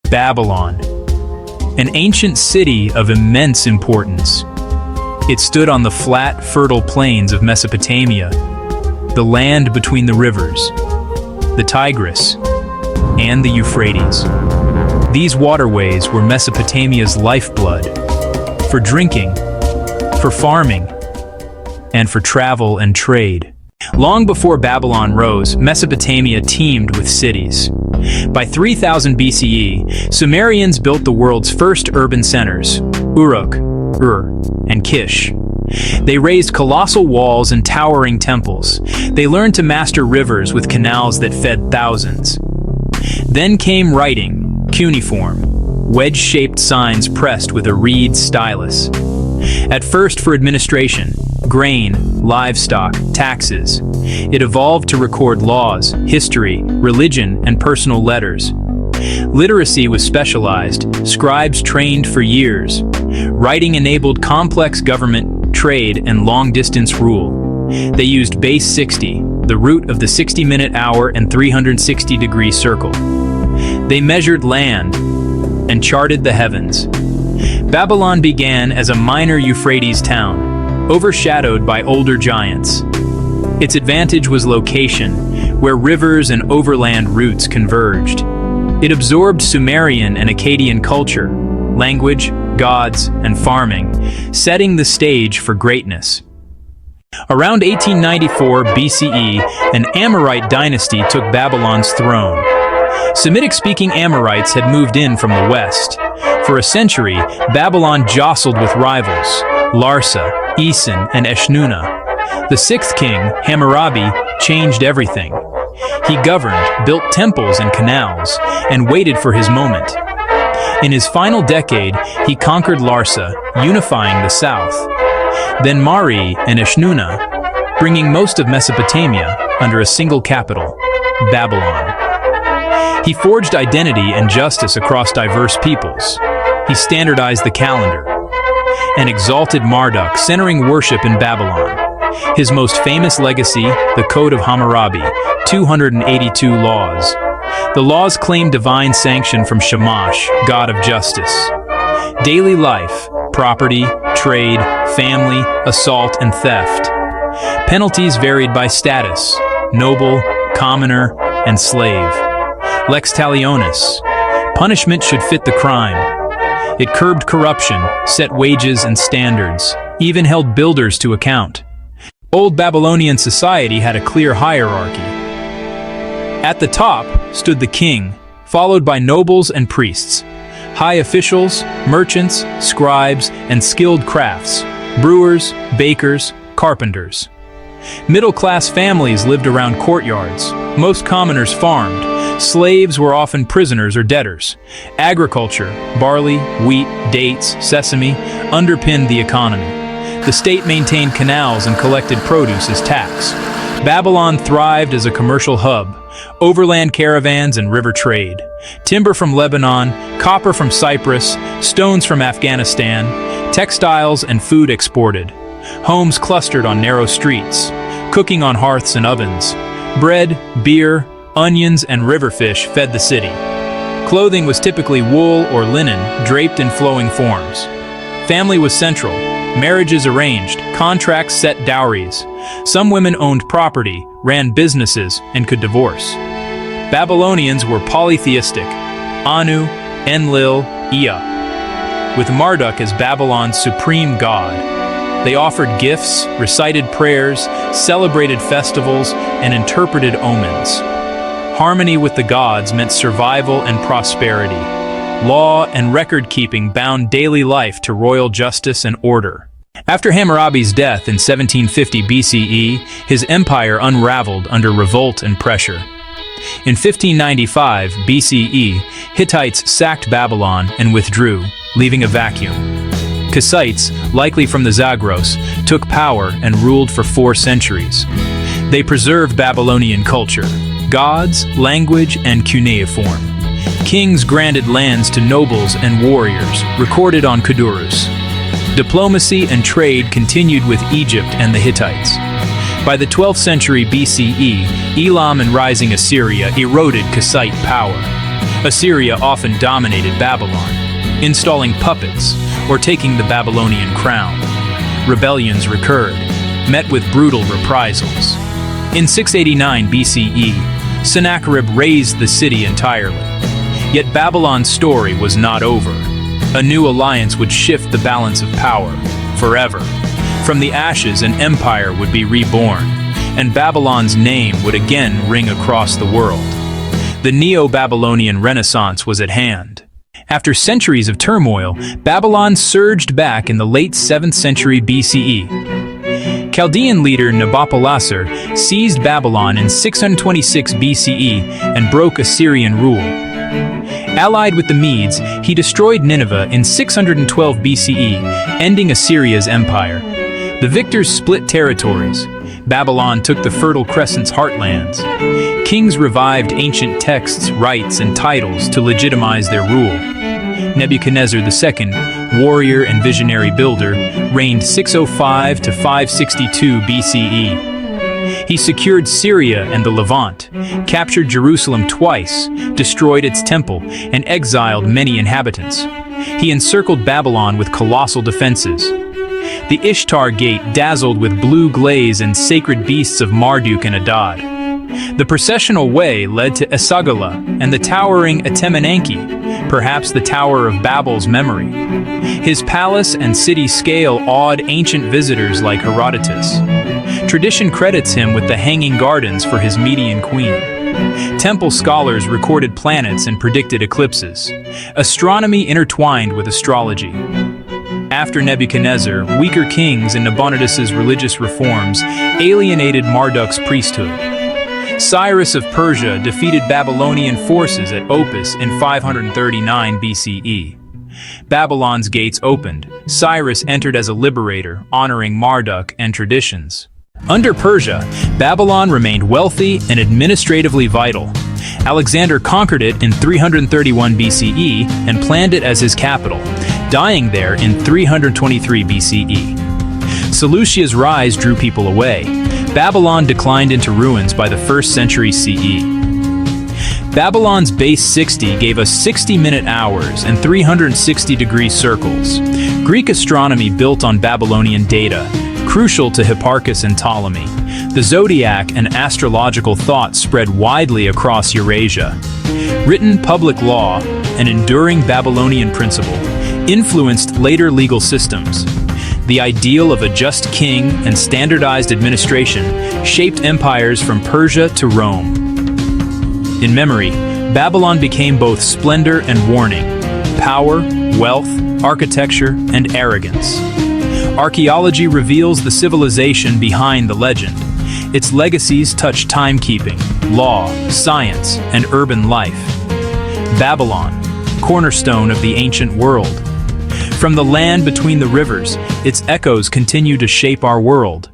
Babylon, an ancient city of immense importance. It stood on the flat, fertile plains of Mesopotamia, the land between the rivers, the Tigris, and the Euphrates. These waterways were Mesopotamia's lifeblood, for drinking, for farming, and for travel and trade. Long before Babylon rose, Mesopotamia teemed with cities. By 3000 BCE, Sumerians built the world's first urban centers, Uruk, Ur, and Kish. They raised colossal walls and towering temples. They learned to master rivers with canals that fed thousands. Then came writing, cuneiform, wedge-shaped signs pressed with a reed stylus. At first for administration, grain, livestock, taxes. It evolved to record laws, history, religion, and personal letters. Literacy was specialized, scribes trained for years. Writing enabled complex government, trade, and long-distance rule. They used base 60, the root of the 60-minute hour and 360-degree circle. They measured land and charted the heavens. Babylon began as a minor Euphrates town, overshadowed by older giants. Its advantage was location, where rivers and overland routes converged. It absorbed Sumerian and Akkadian culture, language, gods, and farming, setting the stage for greatness. Around 1894 BCE, an Amorite dynasty took Babylon's throne. Semitic-speaking Amorites had moved in from the west. For a century, Babylon jostled with rivals, Larsa, Esan, and Eshnunna. The sixth king, Hammurabi, changed everything. He governed, built temples and canals, and waited for his moment. In his final decade, he conquered Larsa, unifying the south. Then Mari and Eshnunna, bringing most of Mesopotamia under a single capital, Babylon. He forged identity and justice across diverse peoples. He standardized the calendar and exalted Marduk, centering worship in Babylon. His most famous legacy, the Code of Hammurabi, 282 laws. The laws claim divine sanction from Shamash, god of justice. Daily life, property, trade, family, assault, and theft. Penalties varied by status, noble, commoner, and slave. Lex talionis. Punishment should fit the crime. It curbed corruption, set wages and standards, even held builders to account. Old Babylonian society had a clear hierarchy. At the top stood the king, followed by nobles and priests, high officials, merchants, scribes, and skilled crafts, brewers, bakers, carpenters. Middle-class families lived around courtyards. Most commoners farmed. Slaves were often prisoners or debtors. Agriculture, barley, wheat, dates, sesame, underpinned the economy. The state maintained canals and collected produce as tax. Babylon thrived as a commercial hub, overland caravans and river trade. Timber from Lebanon, copper from Cyprus, stones from Afghanistan, textiles and food exported. Homes clustered on narrow streets, cooking on hearths and ovens. Bread, beer, onions, and river fish fed the city. Clothing was typically wool or linen, draped in flowing forms. Family was central. Marriages arranged, contracts set dowries. Some women owned property, ran businesses, and could divorce. Babylonians were polytheistic, Anu, Enlil, Ea, with Marduk as Babylon's supreme god. They offered gifts, recited prayers, celebrated festivals, and interpreted omens. Harmony with the gods meant survival and prosperity. Law and record-keeping bound daily life to royal justice and order. After Hammurabi's death in 1750 BCE, his empire unraveled under revolt and pressure. In 1595 BCE, Hittites sacked Babylon and withdrew, leaving a vacuum. Kassites, likely from the Zagros, took power and ruled for 4 centuries. They preserved Babylonian culture, gods, language, and cuneiform. Kings granted lands to nobles and warriors, recorded on Kudurus. Diplomacy and trade continued with Egypt and the Hittites. By the 12th century BCE, Elam and rising Assyria eroded Kassite power. Assyria often dominated Babylon, installing puppets or taking the Babylonian crown. Rebellions recurred, met with brutal reprisals. In 689 BCE, Sennacherib razed the city entirely. Yet Babylon's story was not over. A new alliance would shift the balance of power forever. From the ashes, an empire would be reborn, and Babylon's name would again ring across the world. The Neo-Babylonian Renaissance was at hand. After centuries of turmoil, Babylon surged back in the late 7th century BCE. Chaldean leader Nabopolassar seized Babylon in 626 BCE and broke Assyrian rule. Allied with the Medes, he destroyed Nineveh in 612 BCE, ending Assyria's empire. The victors split territories. Babylon took the Fertile Crescent's heartlands. Kings revived ancient texts, rites, and titles to legitimize their rule. Nebuchadnezzar II, warrior and visionary builder, reigned 605 to 562 BCE. He secured Syria and the Levant, captured Jerusalem twice, destroyed its temple, and exiled many inhabitants. He encircled Babylon with colossal defenses. The Ishtar Gate dazzled with blue glaze and sacred beasts of Marduk and Adad. The processional way led to Esagila and the towering Etemenanki, perhaps the Tower of Babel's memory. His palace and city scale awed ancient visitors like Herodotus. Tradition credits him with the Hanging Gardens for his Median queen. Temple scholars recorded planets and predicted eclipses. Astronomy intertwined with astrology. After Nebuchadnezzar, weaker kings and Nabonidus's religious reforms alienated Marduk's priesthood. Cyrus of Persia defeated Babylonian forces at Opis in 539 BCE. Babylon's gates opened. Cyrus entered as a liberator, honoring Marduk and traditions. Under Persia, Babylon remained wealthy and administratively vital. Alexander conquered it in 331 BCE and planned it as his capital, dying there in 323 BCE. Seleucia's rise drew people away. Babylon declined into ruins by the 1st century CE. Babylon's base 60 gave us 60-minute hours and 360-degree circles. Greek astronomy built on Babylonian data, crucial to Hipparchus and Ptolemy. The zodiac and astrological thought spread widely across Eurasia. Written public law, an enduring Babylonian principle, influenced later legal systems. The ideal of a just king and standardized administration shaped empires from Persia to Rome. In memory, Babylon became both splendor and warning, power, wealth, architecture, and arrogance. Archaeology reveals the civilization behind the legend. Its legacies touch timekeeping, law, science, and urban life. Babylon, cornerstone of the ancient world. From the land between the rivers, its echoes continue to shape our world.